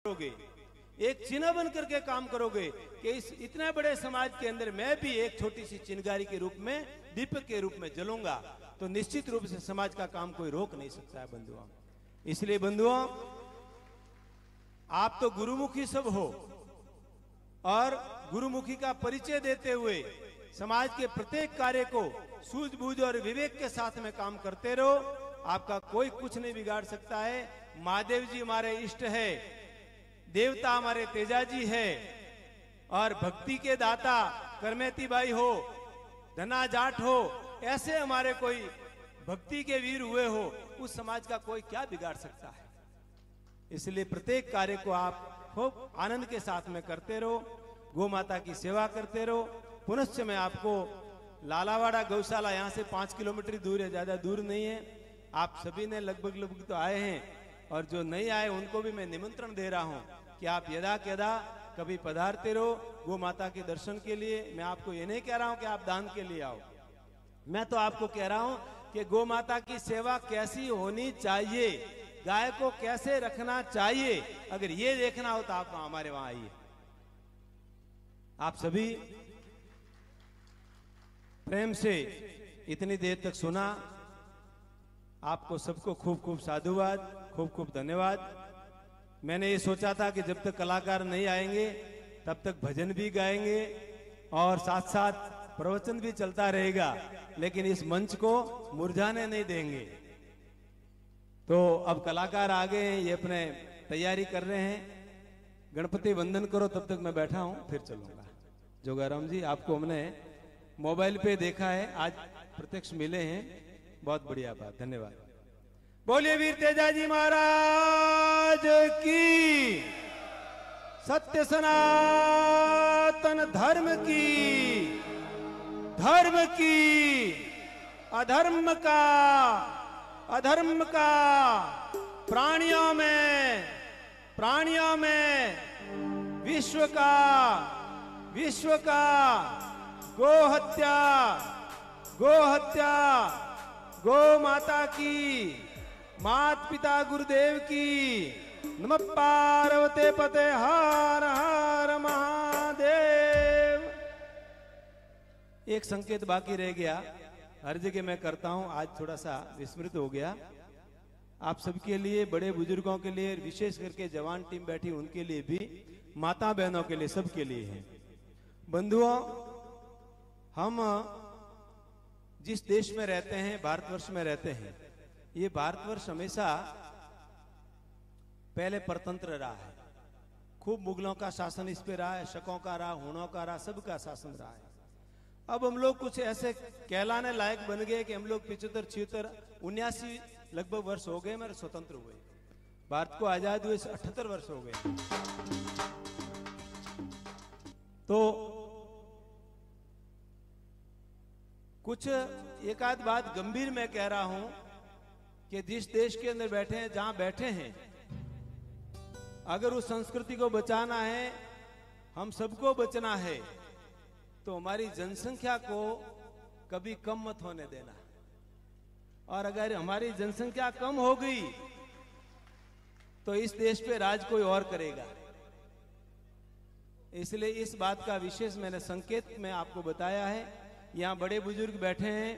करोगे, एक चिन्ह बन करके काम करोगे कि इस इतने बड़े समाज के अंदर मैं भी एक छोटी सी चिंगारी के रूप में, दीपक के रूप में जलूंगा, तो निश्चित रूप से समाज का काम कोई रोक नहीं सकता है बंधुओं। इसलिए बंधुओं, आप तो गुरुमुखी सब हो और गुरुमुखी का परिचय देते हुए समाज के प्रत्येक कार्य को सूझबूझ और विवेक के साथ में काम करते रहो। आपका कोई कुछ नहीं बिगाड़ सकता है। महादेव जी हमारे इष्ट है, देवता हमारे तेजाजी है, और भक्ति के दाता करमेती बाई हो, धना जाट हो, ऐसे हमारे कोई भक्ति के वीर हुए हो, उस समाज का कोई क्या बिगाड़ सकता है। इसलिए प्रत्येक कार्य को आप खूब आनंद के साथ में करते रहो, गौ माता की सेवा करते रहो। पुनश्च मैं आपको लालावाड़ा गौशाला यहाँ से 5 किलोमीटर दूर है, ज्यादा दूर नहीं है। आप सभी ने लगभग तो आए हैं, और जो नहीं आए उनको भी मैं निमंत्रण दे रहा हूं कि आप यदा कदा कभी पधारते रहो गौ माता के दर्शन के लिए। मैं आपको ये नहीं कह रहा हूं कि आप दान के लिए आओ, मैं तो आपको कह रहा हूं कि गौ माता की सेवा कैसी होनी चाहिए, गाय को कैसे रखना चाहिए, अगर ये देखना हो तो आप हमारे वहां आइए। आप सभी प्रेम से इतनी देर तक सुना, आपको सबको खूब खूब साधुवाद, खूब खूब धन्यवाद। मैंने ये सोचा था कि जब तक कलाकार नहीं आएंगे तब तक भजन भी गाएंगे और साथ साथ प्रवचन भी चलता रहेगा, लेकिन इस मंच को मुरझाने नहीं देंगे। तो अब कलाकार आ गए हैं, ये अपने तैयारी कर रहे हैं। गणपति वंदन करो, तब तक मैं बैठा हूं, फिर चलूंगा। जोगाराम जी, आपको हमने मोबाइल पे देखा है, आज प्रत्यक्ष मिले हैं, बहुत बढ़िया बात, धन्यवाद। बोलिए वीर तेजाजी महाराज की, सत्य सनातन धर्म की, धर्म की, अधर्म का प्राणियों में विश्व का गोहत्या गौ माता की, मात पिता गुरुदेव की। नमः पार्वती पते, हर हर महादेव। एक संकेत बाकी रह गया, हर जगह मैं करता हूं, आज थोड़ा सा विस्मृत हो गया। आप सबके लिए, बड़े बुजुर्गों के लिए, विशेष करके जवान टीम बैठी उनके लिए भी, माता बहनों के लिए, सबके लिए है। बंधुओं, हम जिस देश में रहते हैं, भारतवर्ष में रहते हैं, ये भारतवर्ष हमेशा पहले परतंत्र रहा है। खूब मुगलों का शासन इस पे रहा है, शकों का रहा, हुणों का रहा, सबका शासन रहा है। अब हम लोग कुछ ऐसे कहलाने लायक बन गए कि हम लोग 75, 76, 79 लगभग वर्ष हो गए मेरे स्वतंत्र हुए। भारत को आजाद हुए 78 वर्ष हो गए। तो कुछ एक आध बात गंभीर मैं कह रहा हूं कि जिस देश के अंदर बैठे हैं, जहां बैठे हैं, अगर उस संस्कृति को बचाना है, हम सबको बचना है, तो हमारी जनसंख्या को कभी कम मत होने देना। और अगर हमारी जनसंख्या कम हो गई तो इस देश पे राज कोई और करेगा। इसलिए इस बात का विशेष मैंने संकेत में आपको बताया है। यहाँ बड़े बुजुर्ग बैठे हैं,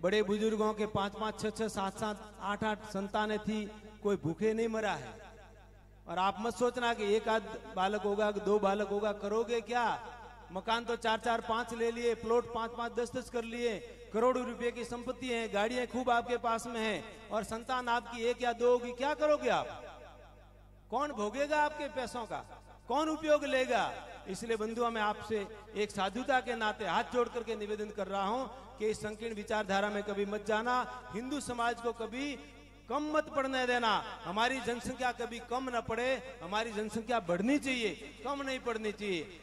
बड़े बुजुर्गों के 5-5, 6-6, 7-7, 8-8 संतानें थी, कोई भूखे नहीं मरा है। और आप मत सोचना कि एक आध बालक होगा, 2 बालक होगा, करोगे क्या? मकान तो 4-4, 5 ले लिए, प्लॉट 5-5, 10-10 कर लिए, करोड़ों रुपए की संपत्ति है, गाड़ियां खूब आपके पास में है, और संतान आपकी 1 या 2 होगी, क्या करोगे आप? कौन भोगेगा आपके पैसों का? कौन उपयोग लेगा? इसलिए बंधुओं, मैं आपसे एक साधुता के नाते हाथ जोड़ करके निवेदन कर रहा हूं कि इस संकीर्ण विचारधारा में कभी मत जाना। हिंदू समाज को कभी कम मत पड़ने देना। हमारी जनसंख्या कभी कम न पड़े, हमारी जनसंख्या बढ़नी चाहिए, कम नहीं पड़नी चाहिए।